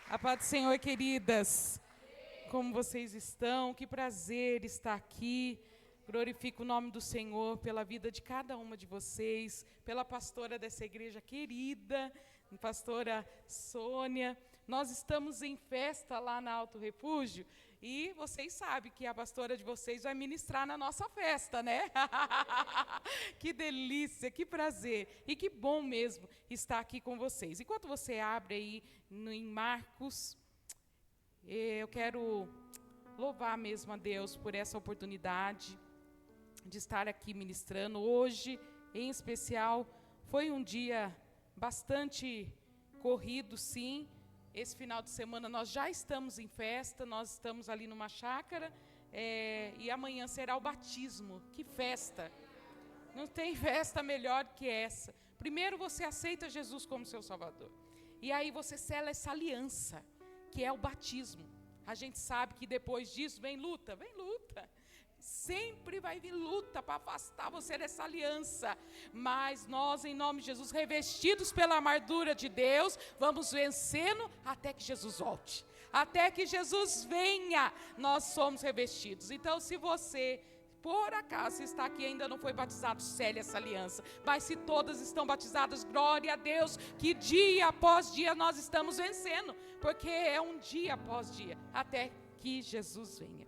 A paz do Senhor, queridas. Como vocês estão? Que prazer estar aqui. Glorifico o nome do Senhor pela vida de cada uma de vocês, pela pastora dessa igreja querida, pastora Sônia. Nós estamos em festa lá na Alto Refúgio e vocês sabem que a pastora de vocês vai ministrar na nossa festa, né? Que delícia, que prazer e que bom mesmo estar aqui com vocês. Enquanto você abre aí em Marcos, eu quero louvar mesmo a Deus por essa oportunidade de estar aqui ministrando. Hoje, em especial, foi um dia bastante corrido, sim. Esse final de semana nós já estamos em festa, nós estamos ali numa chácara, e amanhã será o batismo. Que festa! Não tem festa melhor que essa. Primeiro você aceita Jesus como seu Salvador. E aí você sela essa aliança, que é o batismo. A gente sabe que depois disso vem luta, vem luta. Sempre vai vir luta para afastar você dessa aliança. Mas nós, em nome de Jesus, revestidos pela armadura de Deus, vamos vencendo até que Jesus volte. Até que Jesus venha, nós somos revestidos. Então, se você, por acaso, está aqui e ainda não foi batizado, cele essa aliança. Mas se todas estão batizadas, glória a Deus, que dia após dia nós estamos vencendo. Porque é um dia após dia, até que Jesus venha.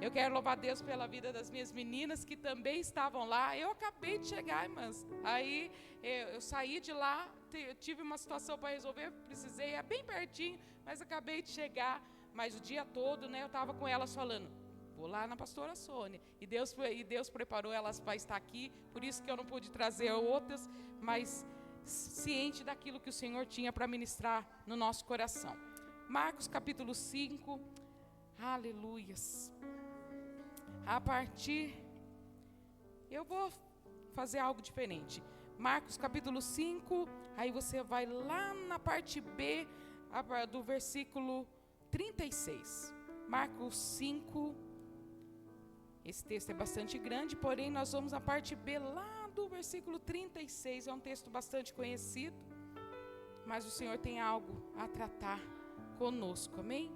Eu quero louvar a Deus pela vida das minhas meninas que também estavam lá. Eu acabei de chegar, irmãs. Aí eu saí de lá, tive uma situação para resolver, precisei, é bem pertinho, mas acabei de chegar. Mas o dia todo, né, eu estava com elas falando, vou lá na pastora Sônia. E Deus preparou elas para estar aqui, por isso que eu não pude trazer outras, mas ciente daquilo que o Senhor tinha para ministrar no nosso coração. Marcos capítulo 5, aleluias. Eu vou fazer algo diferente. Marcos capítulo 5, aí você vai lá na parte B, do versículo 36. Marcos 5, esse texto é bastante grande, porém nós vamos na parte B lá do versículo 36. É um texto bastante conhecido, mas o Senhor tem algo a tratar conosco, amém?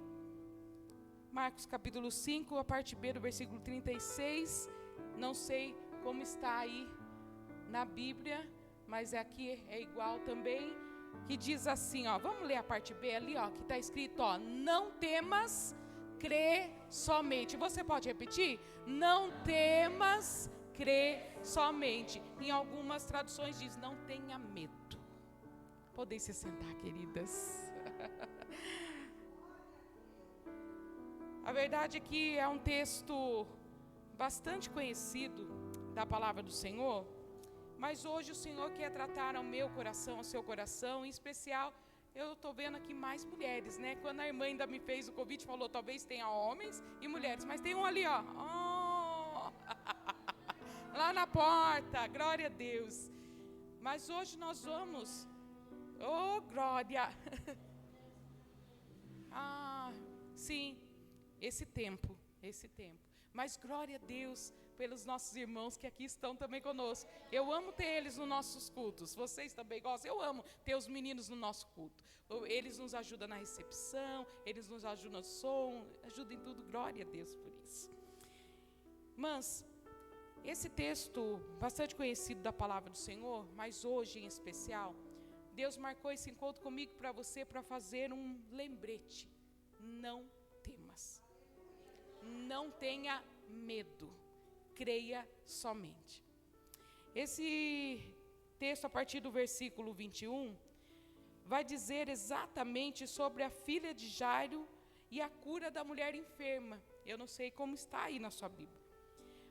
Marcos capítulo 5, a parte B do versículo 36, não sei como está aí na Bíblia, mas aqui é igual também, que diz assim, ó, vamos ler a parte B ali, ó, que está escrito, ó, não temas, crê somente. Você pode repetir? Não temas, crê somente. Em algumas traduções diz, não tenha medo. Podem se sentar, queridas. A verdade é que é um texto bastante conhecido da palavra do Senhor, mas hoje o Senhor quer tratar ao meu coração, ao seu coração, em especial, eu estou vendo aqui mais mulheres, né? Quando a irmã ainda me fez o convite, falou, talvez tenha homens e mulheres, mas tem um ali, ó, lá na porta, glória a Deus. Mas hoje nós vamos, oh glória, sim, esse tempo, mas glória a Deus pelos nossos irmãos que aqui estão também conosco. Eu amo ter eles nos nossos cultos, vocês também gostam? Eu amo ter os meninos no nosso culto. Eles nos ajudam na recepção, eles nos ajudam no som, ajudam em tudo, glória a Deus por isso. Mas, esse texto bastante conhecido da palavra do Senhor, mas hoje em especial, Deus marcou esse encontro comigo para você, para fazer um lembrete. Não temas. Não tenha medo, creia somente. Esse texto, a partir do versículo 21, vai dizer exatamente sobre a filha de Jairo e a cura da mulher enferma. Eu não sei como está aí na sua Bíblia,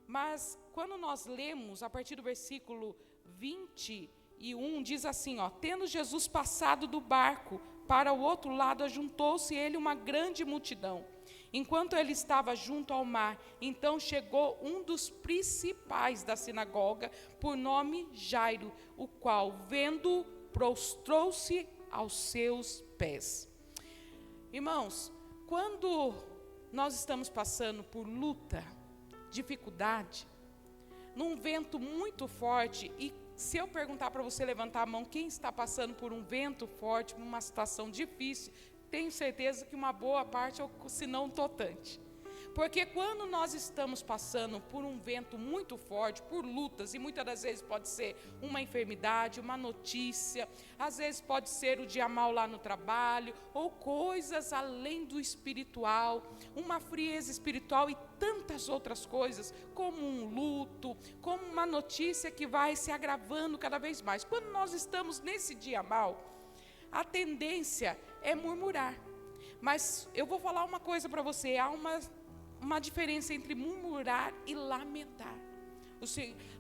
mas quando nós lemos, a partir do versículo 21, diz assim, ó, tendo Jesus passado do barco para o outro lado, ajuntou-se ele uma grande multidão. Enquanto ele estava junto ao mar, então chegou um dos principais da sinagoga, por nome Jairo, o qual, vendo, prostrou-se aos seus pés. Irmãos, quando nós estamos passando por luta, dificuldade, num vento muito forte, e se eu perguntar para você levantar a mão, quem está passando por um vento forte, por uma situação difícil, tenho certeza que uma boa parte, ou se não totante. Porque quando nós estamos passando por um vento muito forte, por lutas, e muitas das vezes pode ser uma enfermidade, uma notícia, às vezes pode ser o dia mal lá no trabalho, ou coisas além do espiritual, uma frieza espiritual e tantas outras coisas, como um luto, como uma notícia que vai se agravando cada vez mais. Quando nós estamos nesse dia mal, a tendência é murmurar. Mas eu vou falar uma coisa para você, há uma diferença entre murmurar e lamentar.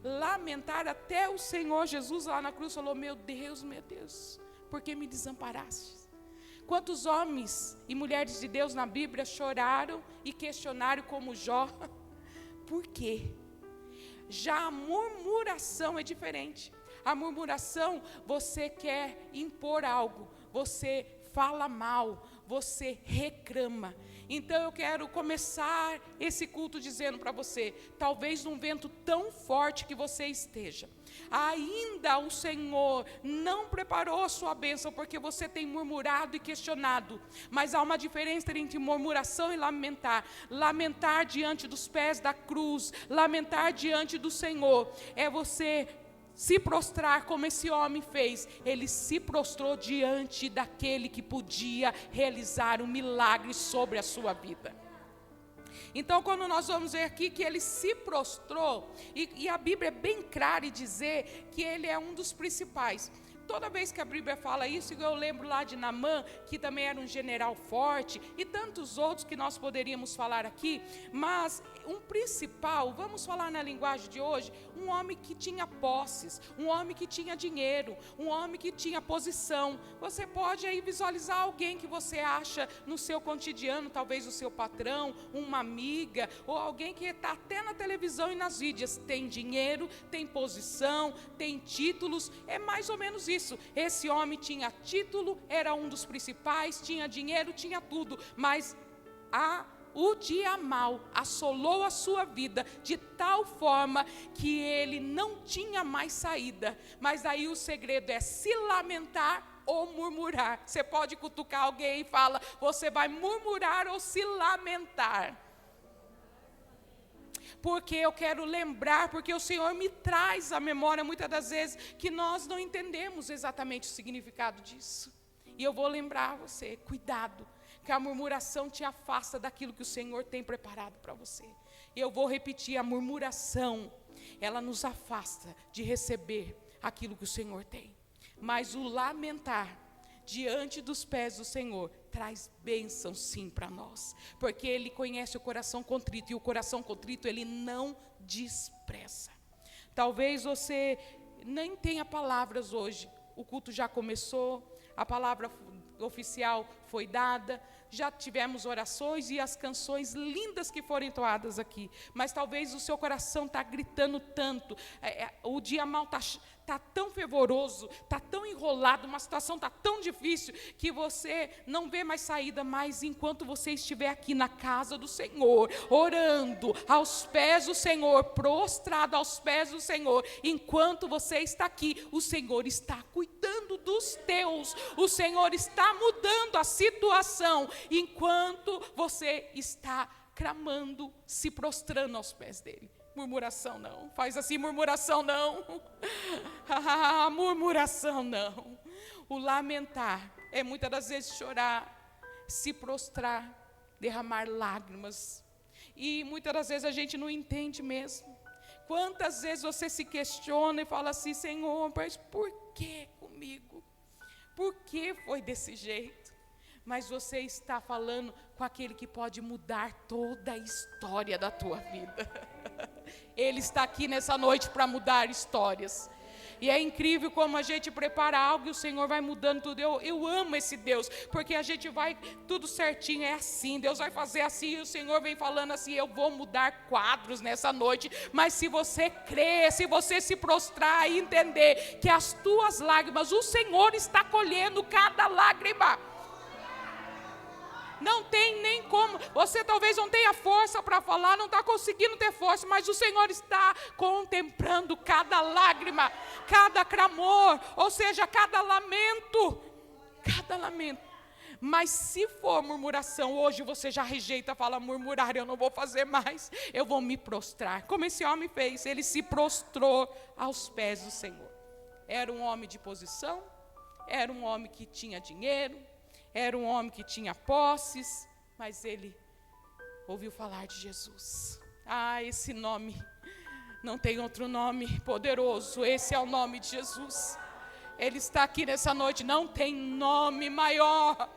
Lamentar, até o Senhor Jesus lá na cruz falou: meu Deus, por que me desamparaste? Quantos homens e mulheres de Deus na Bíblia choraram e questionaram, como Jó? Por quê? Já a murmuração é diferente. A murmuração, você quer impor algo, você fala mal, você reclama. Então eu quero começar esse culto dizendo para você, talvez num vento tão forte que você esteja, ainda o Senhor não preparou a sua bênção, porque você tem murmurado e questionado. Mas há uma diferença entre murmuração e lamentar. Lamentar diante dos pés da cruz, lamentar diante do Senhor, é você se prostrar como esse homem fez. Ele se prostrou diante daquele que podia realizar um milagre sobre a sua vida. Então, quando nós vamos ver aqui que ele se prostrou, e a Bíblia é bem clara em dizer que ele é um dos principais. Toda vez que a Bíblia fala isso, eu lembro lá de Naamã, que também era um general forte, e tantos outros que nós poderíamos falar aqui, mas um principal, vamos falar na linguagem de hoje, um homem que tinha posses, um homem que tinha dinheiro, um homem que tinha posição. Você pode aí visualizar alguém que você acha no seu cotidiano, talvez o seu patrão, uma amiga, ou alguém que está até na televisão e nas mídias, tem dinheiro, tem posição, tem títulos, é mais ou menos isso. Esse homem tinha título, era um dos principais, tinha dinheiro, tinha tudo, mas o dia mal assolou a sua vida de tal forma que ele não tinha mais saída. Mas aí o segredo é se lamentar ou murmurar. Você pode cutucar alguém e fala: você vai murmurar ou se lamentar? Porque eu quero lembrar, porque o Senhor me traz à memória muitas das vezes que nós não entendemos exatamente o significado disso. E eu vou lembrar você, cuidado, que a murmuração te afasta daquilo que o Senhor tem preparado para você. E eu vou repetir, a murmuração, ela nos afasta de receber aquilo que o Senhor tem. Mas o lamentar diante dos pés do Senhor traz bênção sim para nós, porque Ele conhece o coração contrito, e o coração contrito Ele não despreza. Talvez você nem tenha palavras hoje, o culto já começou, a palavra oficial foi dada, já tivemos orações e as canções lindas que foram entoadas aqui, mas talvez o seu coração está gritando tanto, o dia mal está tão fervoroso, está tão enrolado, uma situação está tão difícil, que você não vê mais saída. Mas enquanto você estiver aqui na casa do Senhor, orando aos pés do Senhor, prostrado aos pés do Senhor, enquanto você está aqui, o Senhor está cuidando dos teus, o Senhor está mudando a situação, enquanto você está clamando, se prostrando aos pés dele. Murmuração não, faz assim, murmuração não, murmuração não. O lamentar é muitas das vezes chorar, se prostrar, derramar lágrimas, e muitas das vezes a gente não entende mesmo. Quantas vezes você se questiona e fala assim: Senhor, mas por que comigo? Por que foi desse jeito? Mas você está falando com aquele que pode mudar toda a história da tua vida. Ele está aqui nessa noite para mudar histórias. E é incrível como a gente prepara algo e o Senhor vai mudando tudo. Eu amo esse Deus, porque a gente vai tudo certinho, é assim, Deus vai fazer assim, e o Senhor vem falando assim: eu vou mudar quadros nessa noite. Mas se você crer, se você se prostrar e entender que as tuas lágrimas, o Senhor está colhendo cada lágrima. Não tem nem como, você talvez não tenha força para falar, não está conseguindo ter força, mas o Senhor está contemplando cada lágrima, cada clamor, ou seja, cada lamento. Mas se for murmuração, hoje você já rejeita, fala: murmurar eu não vou fazer mais, eu vou me prostrar. Como esse homem fez, ele se prostrou aos pés do Senhor. Era um homem de posição, era um homem que tinha dinheiro, era um homem que tinha posses, mas ele ouviu falar de Jesus. Esse nome, não tem outro nome poderoso, esse é o nome de Jesus. Ele está aqui nessa noite, não tem nome maior.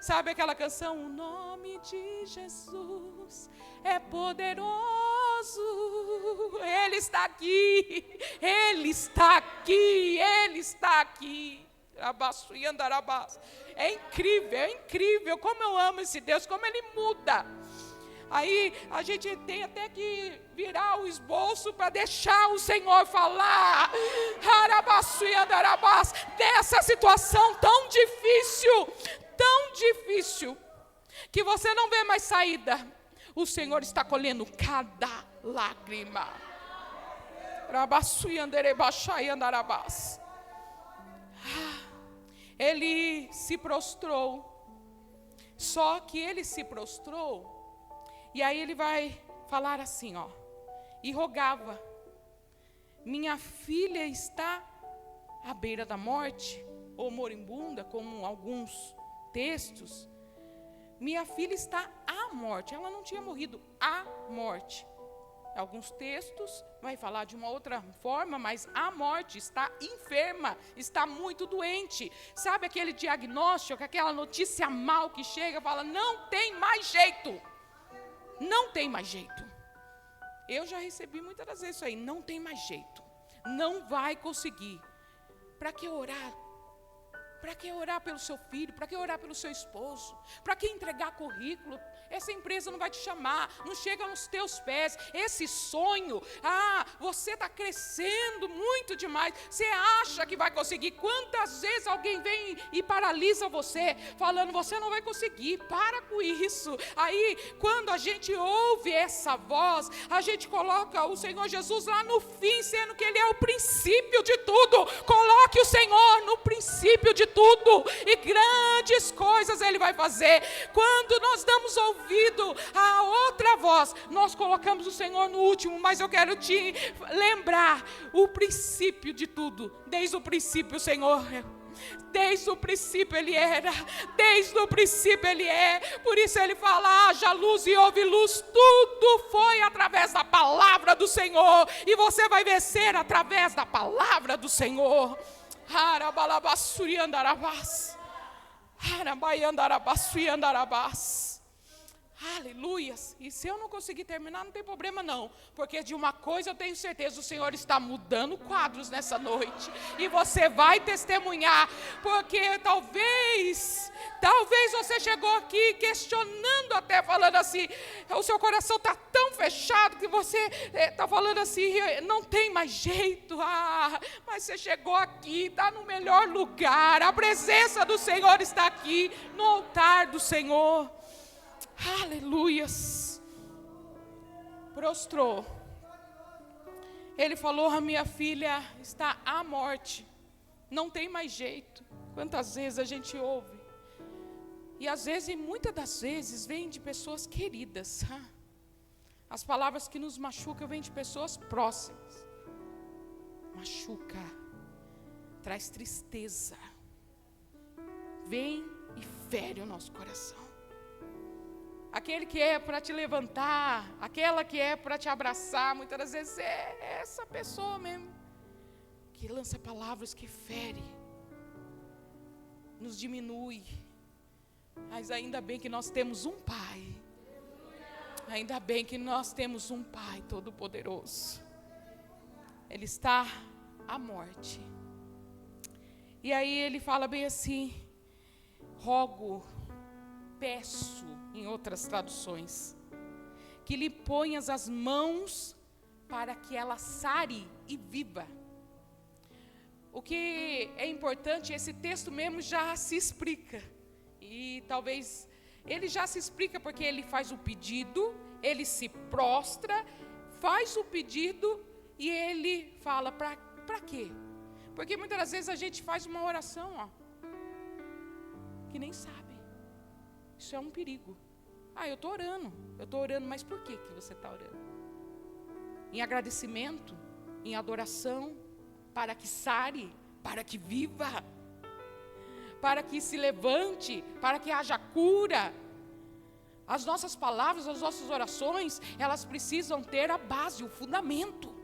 Sabe aquela canção? O nome de Jesus é poderoso. Ele está aqui, Ele está aqui, Ele está aqui. É incrível como eu amo esse Deus, como Ele muda. Aí a gente tem até que virar o esboço para deixar o Senhor falar. Dessa situação tão difícil, que você não vê mais saída, o Senhor está colhendo cada lágrima. Ele se prostrou. Só que ele se prostrou. E aí ele vai falar assim, e rogava: minha filha está à beira da morte, ou moribunda, como alguns textos. Minha filha está à morte, ela não tinha morrido, à morte. Alguns textos vai falar de uma outra forma, mas à morte, está enferma, está muito doente. Sabe aquele diagnóstico, aquela notícia mal que chega, fala: não tem mais jeito. Não tem mais jeito. Eu já recebi muitas das vezes isso aí. Não tem mais jeito. Não vai conseguir. Para que orar? Para que orar pelo seu filho? Para que orar pelo seu esposo? Para que entregar currículo? Essa empresa não vai te chamar, não chega nos teus pés. Esse sonho, você está crescendo muito demais. Você acha que vai conseguir? Quantas vezes alguém vem e paralisa você, falando: você não vai conseguir, para com isso. Aí, quando a gente ouve essa voz, a gente coloca o Senhor Jesus lá no fim, sendo que Ele é o princípio de tudo. Coloque o Senhor no princípio de tudo, e grandes coisas Ele vai fazer. Quando nós damos ouvido a outra voz, nós colocamos o Senhor no último. Mas eu quero te lembrar o princípio de tudo. Desde o princípio o Senhor, desde o princípio Ele era, desde o princípio Ele é. Por isso Ele fala: haja luz e houve luz. Tudo foi através da palavra do Senhor, e você vai vencer através da palavra do Senhor. Aleluias. E se eu não conseguir terminar, não tem problema não, porque de uma coisa eu tenho certeza: o Senhor está mudando quadros nessa noite, e você vai testemunhar. Porque talvez você chegou aqui questionando, até falando assim, o seu coração está tão fechado que você está falando assim: não tem mais jeito. Mas você chegou aqui, está no melhor lugar. A presença do Senhor está aqui, no altar do Senhor. Aleluias. Prostrou. Ele falou: a minha filha está à morte, não tem mais jeito. Quantas vezes a gente ouve, e às vezes, e muitas das vezes, vem de pessoas queridas. As palavras que nos machucam vêm de pessoas próximas. Machuca, traz tristeza, vem e fere o nosso coração. Aquele que é para te levantar, aquela que é para te abraçar, muitas das vezes é essa pessoa mesmo, que lança palavras que fere, nos diminui. Mas ainda bem que nós temos um Pai, ainda bem que nós temos um Pai todo-poderoso. Ele está à morte. E aí ele fala bem assim: rogo, peço, em outras traduções, que lhe ponhas as mãos para que ela sare e viva. O que é importante, esse texto mesmo já se explica. E talvez ele já se explica porque ele faz o pedido, ele se prostra, faz o pedido e ele fala: para quê? Porque muitas das vezes a gente faz uma oração, que nem sabem. Isso é um perigo. Eu estou orando, mas por que você está orando? Em agradecimento, em adoração, para que sare, para que viva, para que se levante, para que haja cura. As nossas palavras, as nossas orações, elas precisam ter a base, o fundamento.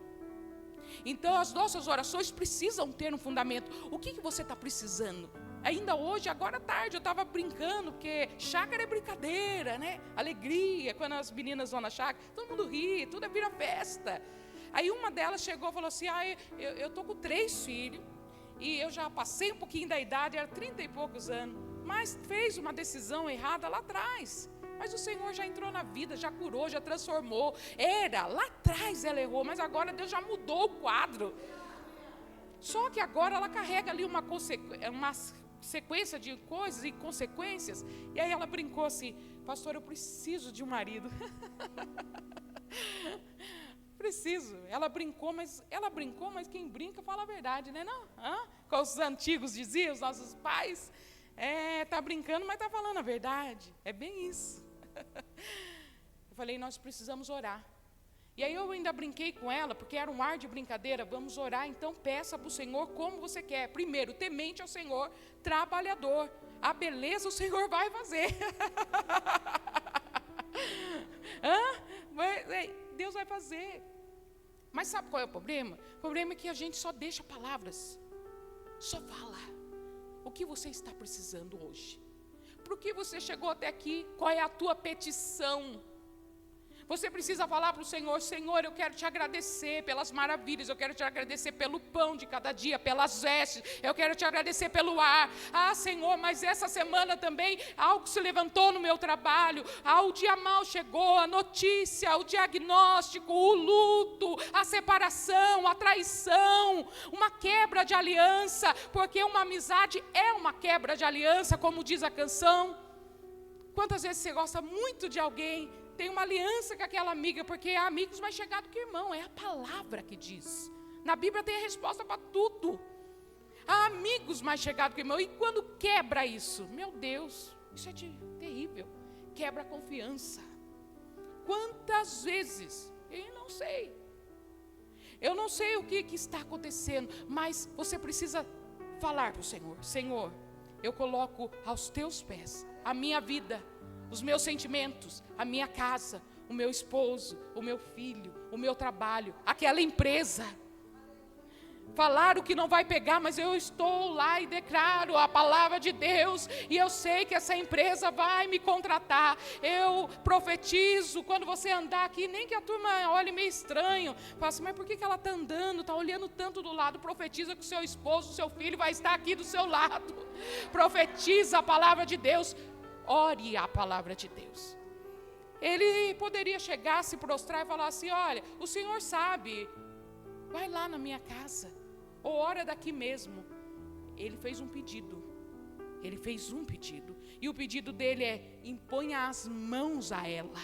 Então as nossas orações precisam ter um fundamento. O que você está precisando? Ainda hoje, agora à tarde, eu estava brincando, porque chácara é brincadeira, né? Alegria, quando as meninas vão na chácara, todo mundo ri, tudo vira festa. Aí uma delas chegou e falou assim, eu estou com 3 filhos, e eu já passei um pouquinho da idade, era 30 e poucos anos, mas fez uma decisão errada lá atrás. Mas o Senhor já entrou na vida, já curou, já transformou. Lá atrás ela errou, mas agora Deus já mudou o quadro. Só que agora ela carrega ali uma sequência de coisas e consequências. E aí ela brincou assim, pastor, eu preciso de um marido. Preciso. Ela brincou, mas quem brinca fala a verdade, né? Não? Como os antigos diziam, os nossos pais. Está brincando, mas está falando a verdade. É bem isso. Eu falei, nós precisamos orar. E aí eu ainda brinquei com ela, porque era um ar de brincadeira. Vamos orar, então peça para o Senhor como você quer. Primeiro, temente ao Senhor, trabalhador. A beleza o Senhor vai fazer. Deus vai fazer. Mas sabe qual é o problema? O problema é que a gente só deixa palavras. Só fala. O que você está precisando hoje? Por que você chegou até aqui? Qual é a tua petição? Você precisa falar para o Senhor, Senhor, eu quero te agradecer pelas maravilhas, eu quero te agradecer pelo pão de cada dia, pelas vestes, eu quero te agradecer pelo ar. Senhor, mas essa semana também algo se levantou no meu trabalho, o dia mau chegou, a notícia, o diagnóstico, o luto, a separação, a traição, uma quebra de aliança, porque uma amizade é uma quebra de aliança, como diz a canção. Quantas vezes você gosta muito de alguém, tem uma aliança com aquela amiga, porque é amigos mais chegados que irmão, é a palavra que diz. Na Bíblia tem a resposta para tudo. Há amigos mais chegados que irmão, e quando quebra isso, meu Deus, isso é terrível, quebra a confiança. Quantas vezes, eu não sei o que está acontecendo, mas você precisa falar para o Senhor, Senhor, eu coloco aos teus pés a minha vida, os meus sentimentos, a minha casa, o meu esposo, o meu filho, o meu trabalho, aquela empresa. Falar o que não vai pegar, mas eu estou lá e declaro a palavra de Deus, e eu sei que essa empresa vai me contratar. Eu profetizo, quando você andar aqui, nem que a turma olhe meio estranho, fala assim, mas por que ela está andando, está olhando tanto do lado? Profetiza que o seu esposo, o seu filho vai estar aqui do seu lado. Profetiza a palavra de Deus. Ore a palavra de Deus. Ele poderia chegar, se prostrar e falar assim, olha, o Senhor sabe, vai lá na minha casa, ou ora daqui mesmo. Ele fez um pedido, e o pedido dele é, imponha as mãos a ela.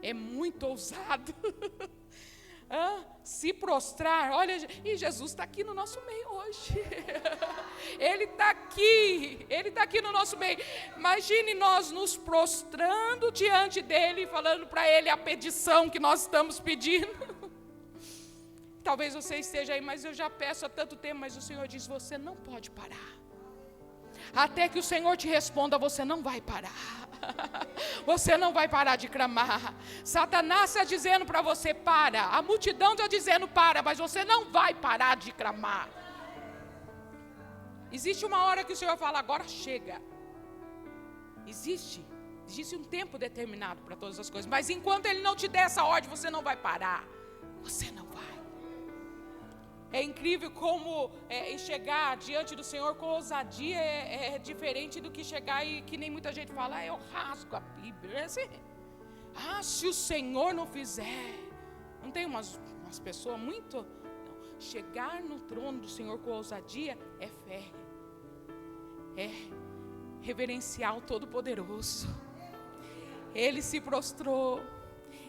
É muito ousado. Se prostrar, olha, e Jesus está aqui no nosso meio hoje. Ele está aqui no nosso meio. Imagine nós nos prostrando diante dele, falando para ele a petição que nós estamos pedindo. Talvez você esteja aí, mas eu já peço há tanto tempo, mas o Senhor diz, você não pode parar. Até que o Senhor te responda, você não vai parar. Você não vai parar de clamar. Satanás está dizendo para você, para. A multidão está dizendo, para, mas você não vai parar de clamar. Existe uma hora que o Senhor fala, agora chega. Existe um tempo determinado para todas as coisas, mas enquanto Ele não te der essa ordem, você não vai parar. Você não vai. É incrível como chegar diante do Senhor com ousadia é diferente do que chegar e que nem muita gente fala, eu rasgo a Bíblia. É assim. Se o Senhor não fizer. Não tem umas pessoas muito... Não. Chegar no trono do Senhor com ousadia é fé. É reverenciar o Todo-Poderoso. Ele se prostrou.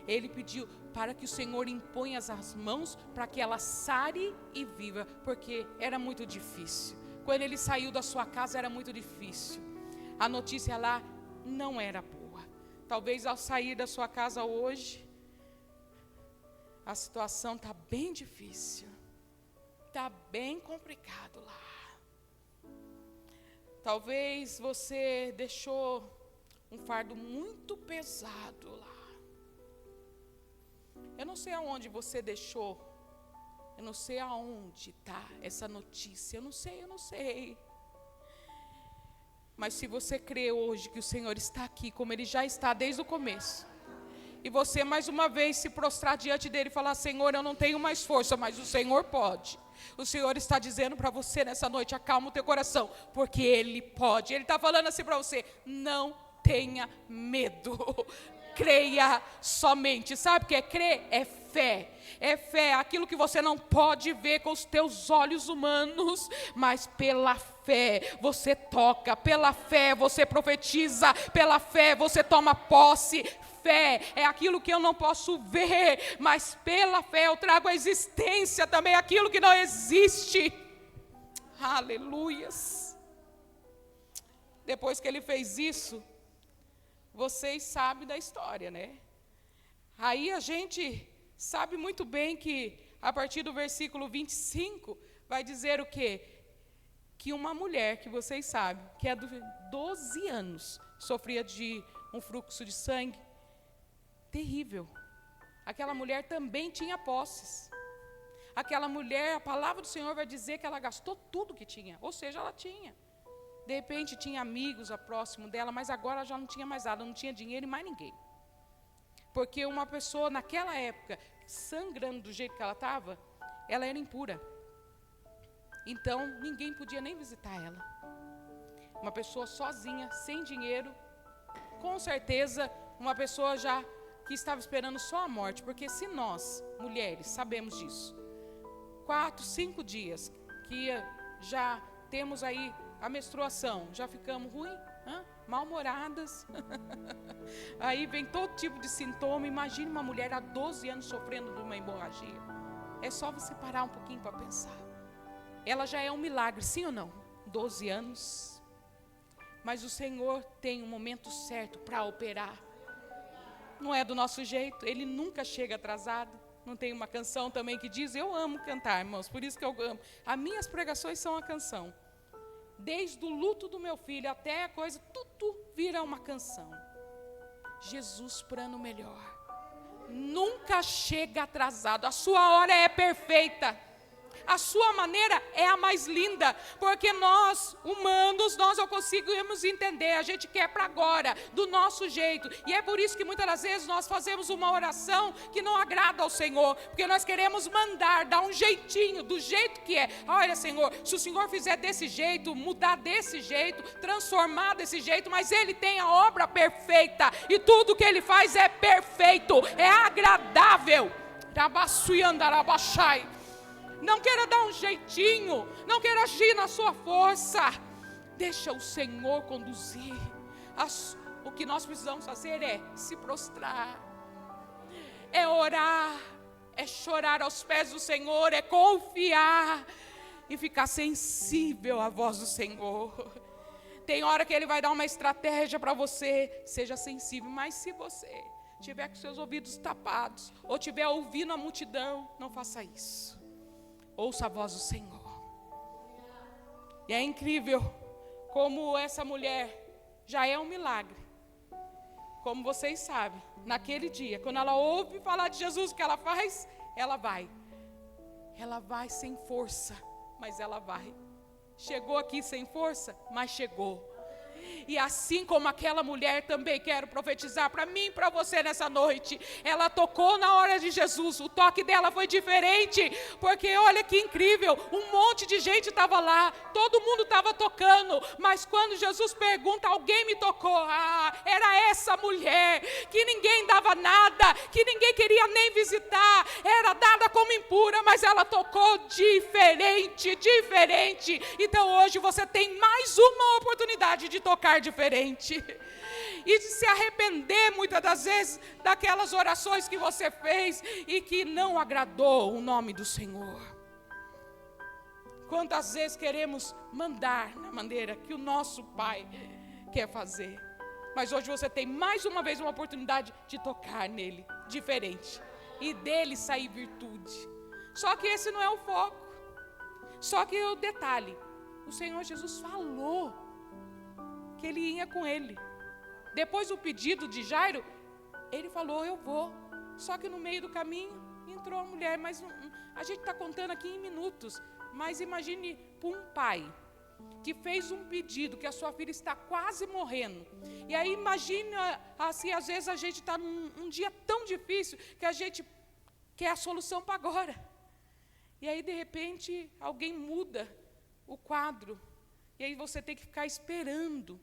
Ele pediu para que o Senhor imponha as mãos para que ela sare e viva, porque era muito difícil. Quando ele saiu da sua casa era muito difícil. A notícia lá não era boa. Talvez ao sair da sua casa hoje, a situação está bem difícil. Está bem complicado lá. Talvez você deixou um fardo muito pesado lá. Eu não sei aonde você deixou. Eu não sei aonde está essa notícia. Eu não sei. Mas se você crê hoje que o Senhor está aqui, como Ele já está desde o começo, e você mais uma vez se prostrar diante dEle e falar: Senhor, eu não tenho mais força, mas o Senhor pode. O Senhor está dizendo para você nessa noite: acalma o teu coração, porque Ele pode. Ele está falando assim para você: não tenha medo. Creia somente. Sabe o que é crer? É fé. É fé, aquilo que você não pode ver com os teus olhos humanos, mas pela fé você toca, pela fé você profetiza, pela fé você toma posse. Fé é aquilo que eu não posso ver, mas pela fé eu trago à existência também aquilo que não existe. Aleluias. Depois que ele fez isso, vocês sabem da história, né? Aí a gente sabe muito bem que a partir do versículo 25 vai dizer o quê? Que uma mulher, que vocês sabem, que é de 12 anos, sofria de um fluxo de sangue terrível. Aquela mulher também tinha posses. Aquela mulher, a palavra do Senhor vai dizer que ela gastou tudo que tinha, ou seja, ela tinha. De repente tinha amigos próximo dela, mas agora já não tinha mais nada, não tinha dinheiro e mais ninguém. Porque uma pessoa naquela época, sangrando do jeito que ela estava, ela era impura. Então ninguém podia nem visitar ela. Uma pessoa sozinha, sem dinheiro, com certeza uma pessoa já que estava esperando só a morte. Porque se nós, mulheres, sabemos disso, 4, 5 dias que já temos aí a menstruação, já ficamos ruim, mal-humoradas. Aí vem todo tipo de sintoma. Imagine uma mulher há 12 anos sofrendo de uma hemorragia. É só você parar um pouquinho para pensar. Ela já é um milagre, sim ou não? 12 anos. Mas o Senhor tem um momento certo para operar. Não é do nosso jeito, Ele nunca chega atrasado. Não tem uma canção também que diz: eu amo cantar, irmãos, por isso que eu amo. As minhas pregações são a canção. Desde o luto do meu filho até a coisa, tudo vira uma canção. Jesus, plano melhor, nunca chega atrasado. A sua hora é perfeita. A sua maneira é a mais linda, porque nós, humanos, nós não conseguimos entender, a gente quer para agora, do nosso jeito, e é por isso que muitas das vezes nós fazemos uma oração que não agrada ao Senhor, porque nós queremos mandar, dar um jeitinho, do jeito que é. Olha, Senhor, se o Senhor fizer desse jeito, mudar desse jeito, transformar desse jeito, mas Ele tem a obra perfeita, e tudo que Ele faz é perfeito, é agradável. Não queira dar um jeitinho, não queira agir na sua força. Deixa o Senhor conduzir. O que nós precisamos fazer é se prostrar, é orar, é chorar aos pés do Senhor, é confiar e ficar sensível à voz do Senhor. Tem hora que Ele vai dar uma estratégia para você, seja sensível, mas se você tiver com seus ouvidos tapados, ou estiver ouvindo a multidão, não faça isso. Ouça a voz do Senhor. E é incrível como essa mulher já é um milagre. Como vocês sabem, naquele dia, quando ela ouve falar de Jesus, o que ela faz? Ela vai. Ela vai sem força, mas ela vai. Chegou aqui sem força, mas chegou. E assim como aquela mulher, também quero profetizar para mim e para você nessa noite. Ela tocou na hora de Jesus, o toque dela foi diferente, porque olha que incrível, um monte de gente estava lá, todo mundo estava tocando, mas quando Jesus pergunta, alguém me tocou? Era essa mulher, que ninguém dava nada, que ninguém queria nem visitar, era dada como impura, mas ela tocou diferente. Então hoje você tem mais uma oportunidade de tocar diferente e de se arrepender muitas das vezes daquelas orações que você fez e que não agradou o nome do Senhor. Quantas vezes queremos mandar na maneira que o nosso Pai quer fazer. Mas hoje você tem mais uma vez uma oportunidade de tocar nele, diferente, e dele sair virtude. Só que esse não é o foco. Só que o detalhe, o Senhor Jesus falou que ele ia com ele. Depois do pedido de Jairo, ele falou, eu vou. Só que no meio do caminho entrou a mulher, mas a gente está contando aqui em minutos. Mas imagine para um pai que fez um pedido, que a sua filha está quase morrendo. E aí imagina, assim, às vezes a gente está num dia tão difícil, que a gente quer a solução para agora. E aí de repente alguém muda o quadro. E aí você tem que ficar esperando,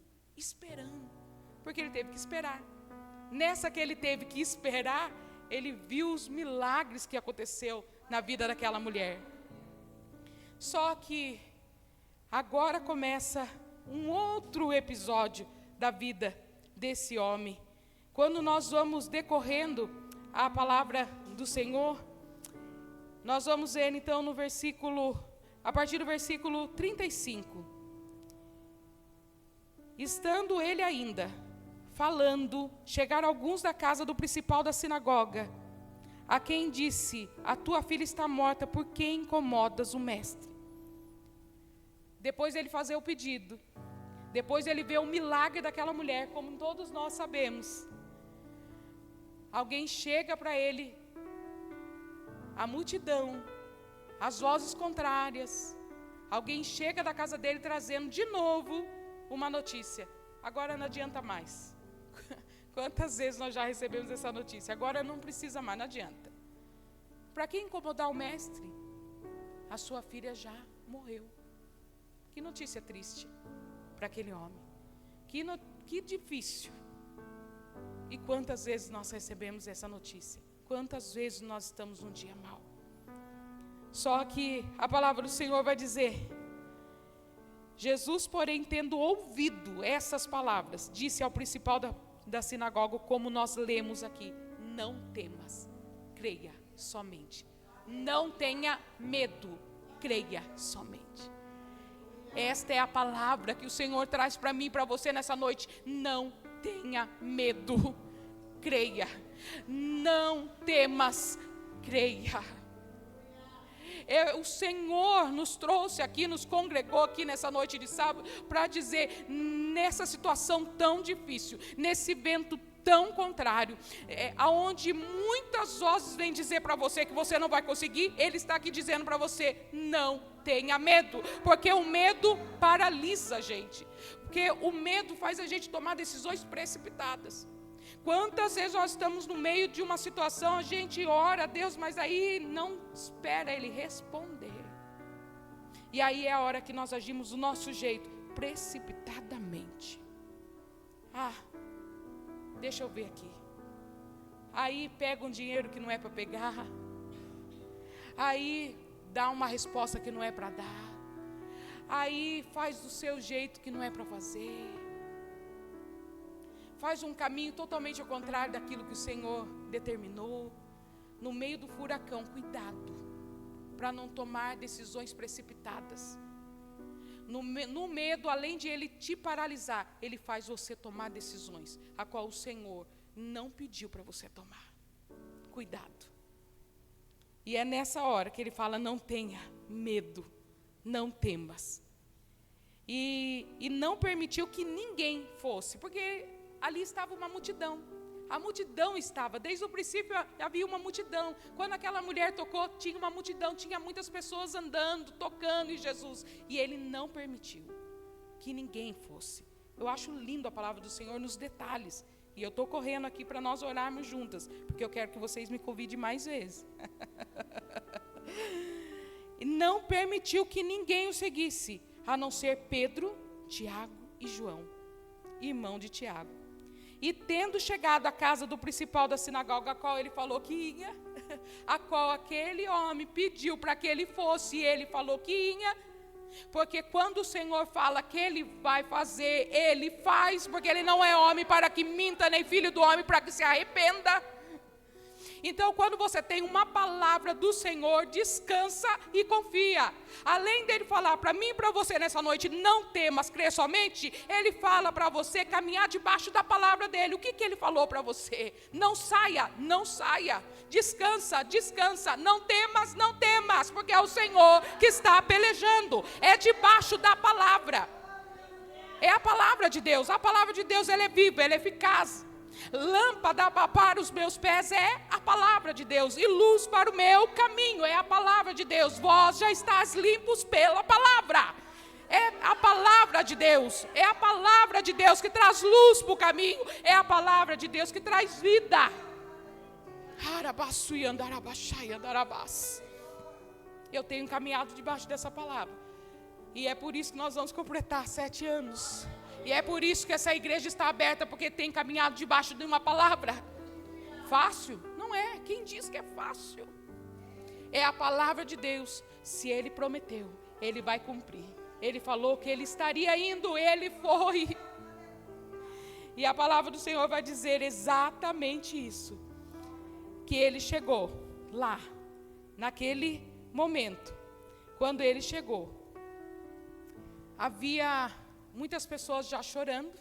porque ele teve que esperar. Nessa que ele teve que esperar, ele viu os milagres que aconteceu na vida daquela mulher. Só que agora começa um outro episódio da vida desse homem. Quando nós vamos decorrendo a palavra do Senhor, nós vamos ver então no versículo, a partir do versículo 35. Estando ele ainda falando, chegaram alguns da casa do principal da sinagoga, a quem disse, a tua filha está morta, por que incomodas o mestre? Depois ele fazer o pedido, depois ele vê o milagre daquela mulher, como todos nós sabemos. Alguém chega para ele, a multidão, as vozes contrárias, alguém chega da casa dele trazendo de novo uma notícia. Agora não adianta mais. Quantas vezes nós já recebemos essa notícia? Agora não precisa mais, não adianta. Para que incomodar o mestre? A sua filha já morreu. Que notícia triste para aquele homem. Que difícil. E quantas vezes nós recebemos essa notícia? Quantas vezes nós estamos num dia mau? Só que a palavra do Senhor vai dizer, Jesus, porém, tendo ouvido essas palavras, disse ao principal da sinagoga, como nós lemos aqui, não temas, creia somente. Não tenha medo, creia somente. Esta é a palavra que o Senhor traz para mim e para você nessa noite. Não tenha medo, creia. Não temas, creia. O Senhor nos trouxe aqui, nos congregou aqui nessa noite de sábado para dizer, nessa situação tão difícil, nesse vento tão contrário, aonde muitas vozes vêm dizer para você que você não vai conseguir, Ele está aqui dizendo para você, não tenha medo, porque o medo paralisa a gente, porque o medo faz a gente tomar decisões precipitadas. Quantas vezes nós estamos no meio de uma situação, a gente ora a Deus, mas aí não espera Ele responder. E aí é a hora que nós agimos do nosso jeito, precipitadamente. Deixa eu ver aqui. Aí pega um dinheiro que não é para pegar. Aí dá uma resposta que não é para dar. Aí faz do seu jeito que não é para fazer. Faz um caminho totalmente ao contrário daquilo que o Senhor determinou. No meio do furacão, cuidado, para não tomar decisões precipitadas. No medo, além de ele te paralisar, ele faz você tomar decisões, a qual o Senhor não pediu para você tomar. Cuidado. E é nessa hora que ele fala, não tenha medo, não temas. E não permitiu que ninguém fosse, porque ali estava uma multidão. A multidão estava, desde o princípio havia uma multidão. Quando aquela mulher tocou, tinha uma multidão, tinha muitas pessoas andando, tocando em Jesus. E ele não permitiu que ninguém fosse. Eu acho lindo a palavra do Senhor nos detalhes. E eu estou correndo aqui para nós orarmos juntas, porque eu quero que vocês me convidem mais vezes. E não permitiu que ninguém o seguisse, a não ser Pedro, Tiago e João, irmão de Tiago. E tendo chegado à casa do principal da sinagoga, a qual ele falou que ia, a qual aquele homem pediu para que ele fosse, e ele falou que ia, porque quando o Senhor fala que Ele vai fazer, Ele faz, porque Ele não é homem para que minta, nem filho do homem para que se arrependa. Então, quando você tem uma palavra do Senhor, descansa e confia. Além dele falar para mim e para você nessa noite, não temas, crê somente, ele fala para você caminhar debaixo da palavra dele. O que ele falou para você? Não saia, não saia. Descansa, descansa. Não temas, porque é o Senhor que está pelejando. É debaixo da palavra. É a palavra de Deus. A palavra de Deus, ela é viva, ela é eficaz. Lâmpada para os meus pés é a palavra de Deus, e luz para o meu caminho é a palavra de Deus. Vós já estáis limpos pela palavra. É a palavra de Deus, é a palavra de Deus que traz luz para o caminho, é a palavra de Deus que traz vida. Eu tenho caminhado debaixo dessa palavra, e é por isso que nós vamos completar 7 anos. E é por isso que essa igreja está aberta, porque tem caminhado debaixo de uma palavra. Fácil? Não é. Quem diz que é fácil? É a palavra de Deus. Se Ele prometeu, Ele vai cumprir. Ele falou que Ele estaria indo, Ele foi. E a palavra do Senhor vai dizer exatamente isso. Que Ele chegou lá, naquele momento. Quando Ele chegou, havia muitas pessoas já chorando,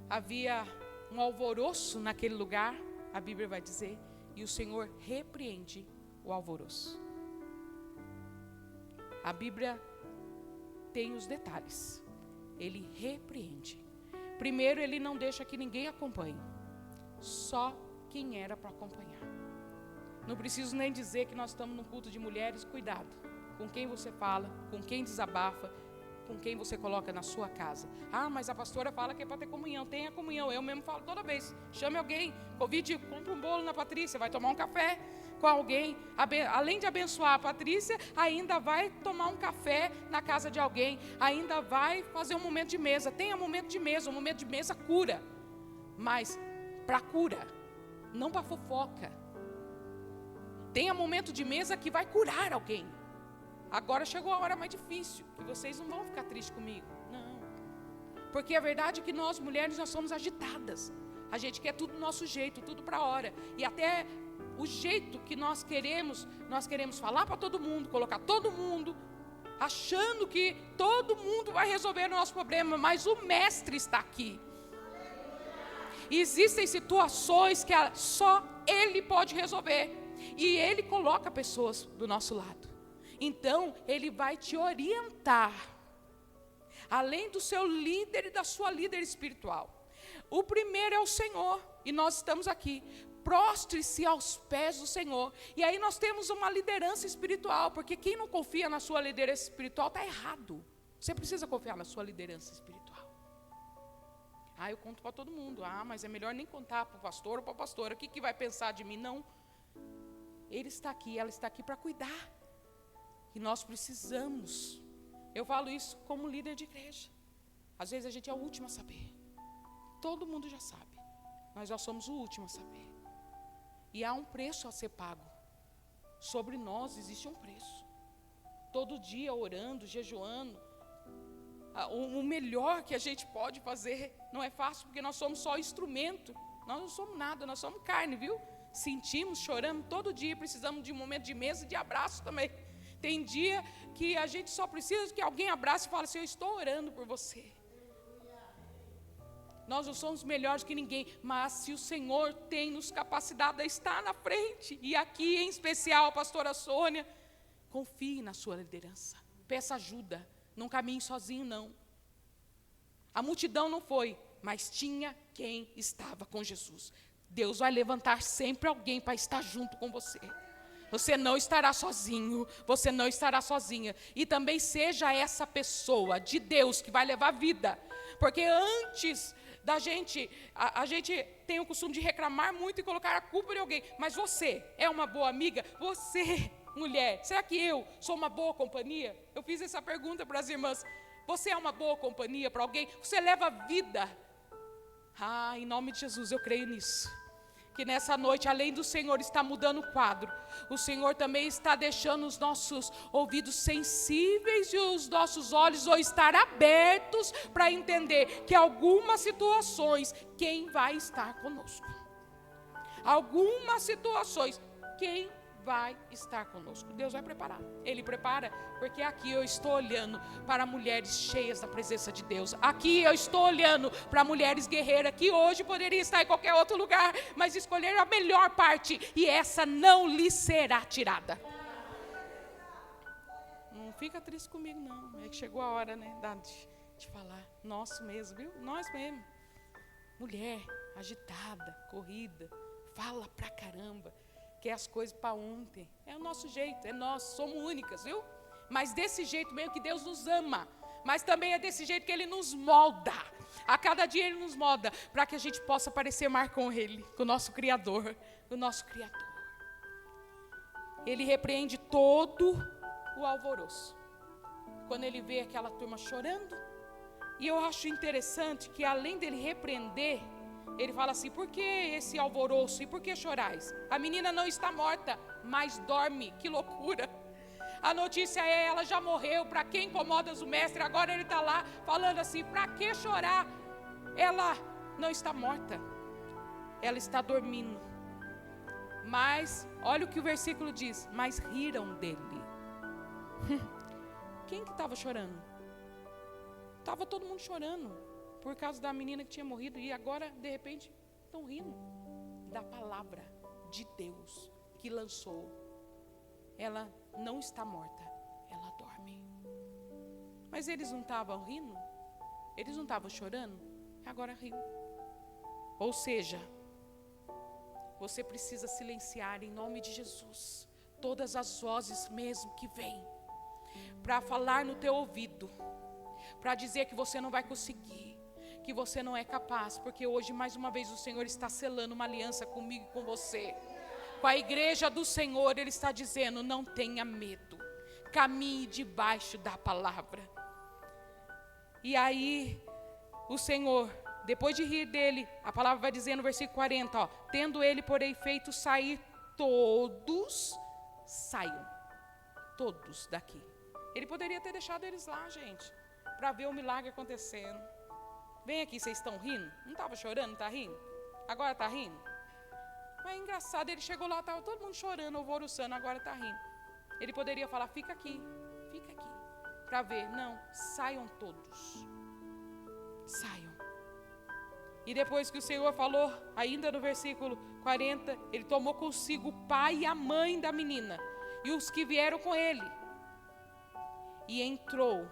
havia um alvoroço naquele lugar, a Bíblia vai dizer, e o Senhor repreende o alvoroço. A Bíblia tem os detalhes, Ele repreende. Primeiro, Ele não deixa que ninguém acompanhe, só quem era para acompanhar. Não preciso nem dizer que nós estamos num culto de mulheres, cuidado com quem você fala, com quem desabafa, com quem você coloca na sua casa. Ah, mas a pastora fala que é para ter comunhão. Tenha comunhão. Eu mesmo falo toda vez. Chame alguém, convide, compre um bolo na Patrícia, vai tomar um café com alguém. Além de abençoar a Patrícia, ainda vai tomar um café na casa de alguém. Ainda vai fazer um momento de mesa. Tenha momento de mesa. Um momento de mesa cura. Mas para cura, não para fofoca. Tenha momento de mesa que vai curar alguém. Agora chegou a hora mais difícil, que vocês não vão ficar tristes comigo, não. Porque a verdade é que nós mulheres, nós somos agitadas. A gente quer tudo do nosso jeito, tudo para a hora. E até o jeito que nós queremos falar para todo mundo, colocar todo mundo, achando que todo mundo vai resolver o nosso problema, mas o mestre está aqui. E existem situações que só Ele pode resolver. E Ele coloca pessoas do nosso lado. Então, Ele vai te orientar, além do seu líder e da sua líder espiritual. O primeiro é o Senhor, e nós estamos aqui. Prostre-se aos pés do Senhor. E aí nós temos uma liderança espiritual, porque quem não confia na sua liderança espiritual está errado. Você precisa confiar na sua liderança espiritual. Ah, eu conto para todo mundo. Ah, mas é melhor nem contar para o pastor ou para a pastora. O que vai pensar de mim? Não. Ele está aqui, ela está aqui para cuidar. E nós precisamos. Eu falo isso como líder de igreja. Às vezes a gente é o último a saber. Todo mundo já sabe. Nós já somos o último a saber. E há um preço a ser pago. Sobre nós existe um preço. Todo dia orando, jejuando. O melhor que a gente pode fazer. Não é fácil porque nós somos só instrumento. Nós não somos nada, nós somos carne, viu? Sentimos, choramos todo dia. Precisamos de um momento de mesa e de abraço também. Tem dia que a gente só precisa que alguém abrace e fale assim, eu estou orando por você. Nós não somos melhores que ninguém, mas se o Senhor tem nos capacidade de estar na frente, e aqui em especial a pastora Sônia, confie na sua liderança, peça ajuda, não caminhe sozinho não. A multidão não foi, mas tinha quem estava com Jesus. Deus vai levantar sempre alguém para estar junto com você. Você não estará sozinho, você não estará sozinha. E também seja essa pessoa de Deus que vai levar vida. Porque antes da gente, a gente tem o costume de reclamar muito e colocar a culpa em alguém. Mas você é uma boa amiga? Você, mulher, será que eu sou uma boa companhia? Eu fiz essa pergunta para as irmãs. Você é uma boa companhia para alguém? Você leva vida? Ah, em nome de Jesus, eu creio nisso. Que nessa noite, além do Senhor estar mudando o quadro, o Senhor também está deixando os nossos ouvidos sensíveis e os nossos olhos ou estar abertos para entender que algumas situações, quem vai estar conosco? algumas situações, quem vai estar conosco? Deus vai preparar. Ele prepara, porque aqui eu estou olhando para mulheres cheias da presença de Deus. Aqui eu estou olhando para mulheres guerreiras, que hoje poderia estar em qualquer outro lugar, mas escolheram a melhor parte, e essa não lhe será tirada. Não fica triste comigo não, é que chegou a hora, né, de falar. Nosso mesmo, viu? Nós mesmo. Mulher agitada, corrida, fala pra caramba, quer as coisas para ontem. É o nosso jeito, é nós, somos únicas, viu? Mas desse jeito mesmo que Deus nos ama, mas também é desse jeito que Ele nos molda. A cada dia Ele nos molda, para que a gente possa parecer mais com Ele, com o nosso Criador, o nosso Criador. Ele repreende todo o alvoroço. Quando Ele vê aquela turma chorando, e eu acho interessante que além dele repreender, Ele fala assim: por que esse alvoroço e por que chorais? A menina não está morta, mas dorme. Que loucura! A notícia é: ela já morreu. Para que incomodas o mestre? Agora Ele está lá falando assim: para que chorar? Ela não está morta, ela está dormindo. Mas, olha o que o versículo diz: mas riram dele. Quem que estava chorando? Estava todo mundo chorando por causa da menina que tinha morrido, e agora, de repente, estão rindo da palavra de Deus que lançou. Ela não está morta, ela dorme. Mas eles não estavam rindo? Eles não estavam chorando? Agora riu. Ou seja, você precisa silenciar em nome de Jesus todas as vozes mesmo que vêm para falar no teu ouvido, para dizer que você não vai conseguir, que você não é capaz, porque hoje mais uma vez o Senhor está selando uma aliança comigo e com você, com a igreja do Senhor. Ele está dizendo: não tenha medo, caminhe debaixo da palavra. E aí o Senhor, depois de rir dele, a palavra vai dizer no versículo 40, ó: tendo ele, porém, feito sair todos, saiam todos daqui. Ele poderia ter deixado eles lá, gente, para ver o milagre acontecendo. Vem aqui, vocês estão rindo? Não estava chorando, não está rindo? Agora está rindo? Mas é engraçado, ele chegou lá, estava todo mundo chorando, alvoroçando, agora está rindo. Ele poderia falar: fica aqui, para ver. Não, saiam todos, saiam. E depois que o Senhor falou, ainda no versículo 40, ele tomou consigo o pai e a mãe da menina, e os que vieram com ele, e entrou,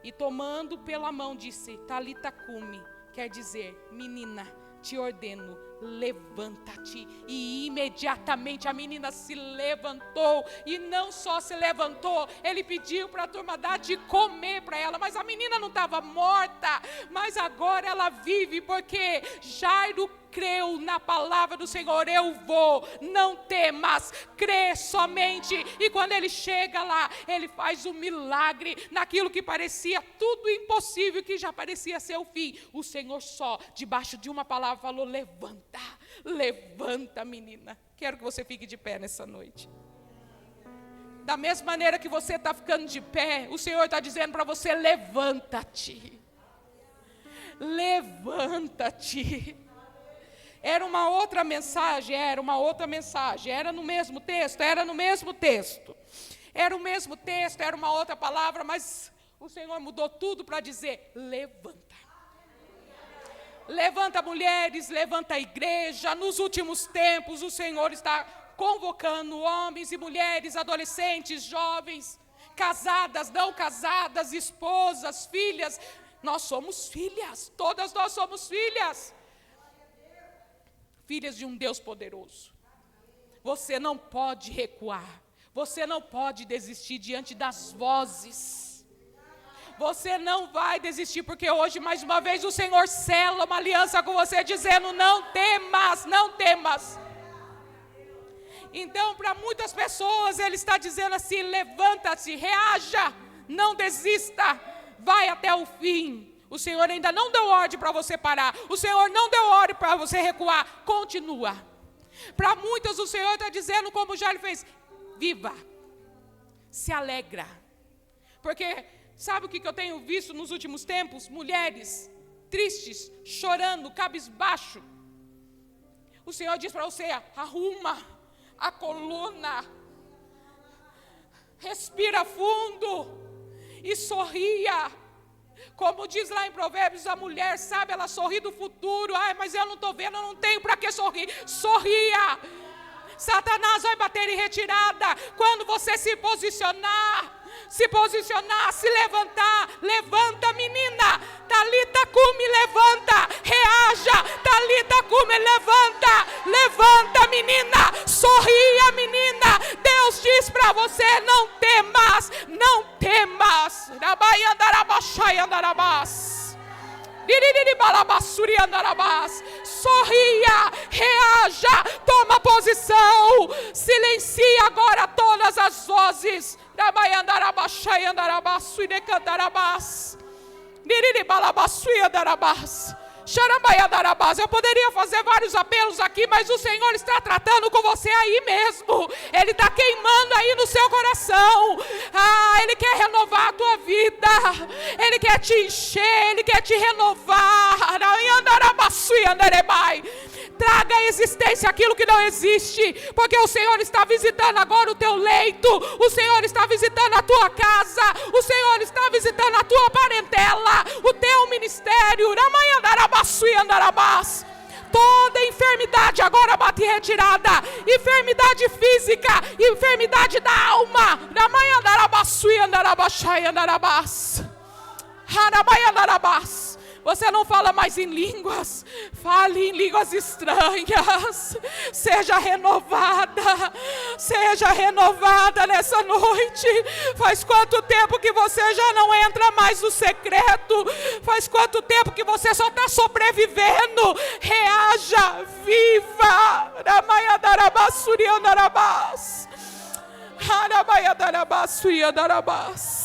e tomando pela mão, disse: Talita cumi, quer dizer: menina, te ordeno, levanta-te. E imediatamente a menina se levantou, e não só se levantou, ele pediu para a turma dar de comer para ela, mas a menina não estava morta, mas agora ela vive, porque Jairo creu na palavra do Senhor. Eu vou, não temas, crê somente. E quando ele chega lá, ele faz um milagre naquilo que parecia tudo impossível, que já parecia ser o fim. O Senhor só, debaixo de uma palavra, falou: levanta, levanta, menina. Quero que você fique de pé nessa noite. Da mesma maneira que você está ficando de pé, o Senhor está dizendo para você: levanta-te, levanta-te. Era uma outra mensagem, era no mesmo texto, era o mesmo texto, era uma outra palavra, mas o Senhor mudou tudo para dizer: levanta. Levanta, mulheres, levanta a igreja. Nos últimos tempos o Senhor está convocando homens e mulheres, adolescentes, jovens, casadas, não casadas, esposas, filhas. Nós somos filhas, todas nós somos filhas. Filhas de um Deus poderoso. Você não pode recuar, você não pode desistir diante das vozes. Você não vai desistir, porque hoje mais uma vez o Senhor sela uma aliança com você, dizendo: não temas, não temas. Então, para muitas pessoas Ele está dizendo assim: levanta-se, reaja, não desista, vai até o fim. O Senhor ainda não deu ordem para você parar. O Senhor não deu ordem para você recuar. Continua. Para muitas o Senhor está dizendo, como já Ele fez: viva, se alegra. Porque sabe o que eu tenho visto nos últimos tempos? Mulheres tristes, chorando, cabisbaixo. O Senhor diz para você: arruma a coluna, respira fundo e sorria. Como diz lá em Provérbios, a mulher sabe, ela sorri do futuro. Ai, mas eu não estou vendo, eu não tenho para que sorrir. Sorria. Satanás vai bater em retirada quando você se posicionar, se levantar. Levanta, menina. Talita cume, levanta. Reaja. Talita cume, levanta. Levanta, menina. Sorria, menina. Deus diz para você: não temas, não temas. Sorria, reaja, toma posição, silencia agora todas as vozes. Eu poderia fazer vários apelos aqui, mas o Senhor está tratando com você aí mesmo. Ele está queimando aí no seu coração. Ele quer renovar a tua vida. Ele quer te encher, Ele quer te renovar. Traga à existência aquilo que não existe, porque o Senhor está visitando agora o teu leito, o Senhor está visitando a tua casa, o Senhor está visitando a tua parentela, o teu ministério. Toda enfermidade agora bate em retirada, enfermidade física, enfermidade da alma. Você não fala mais em línguas, fale em línguas estranhas. Seja renovada nessa noite. Faz quanto tempo que você já não entra mais no secreto? Faz quanto tempo que você só está sobrevivendo? Reaja, viva. Darabas.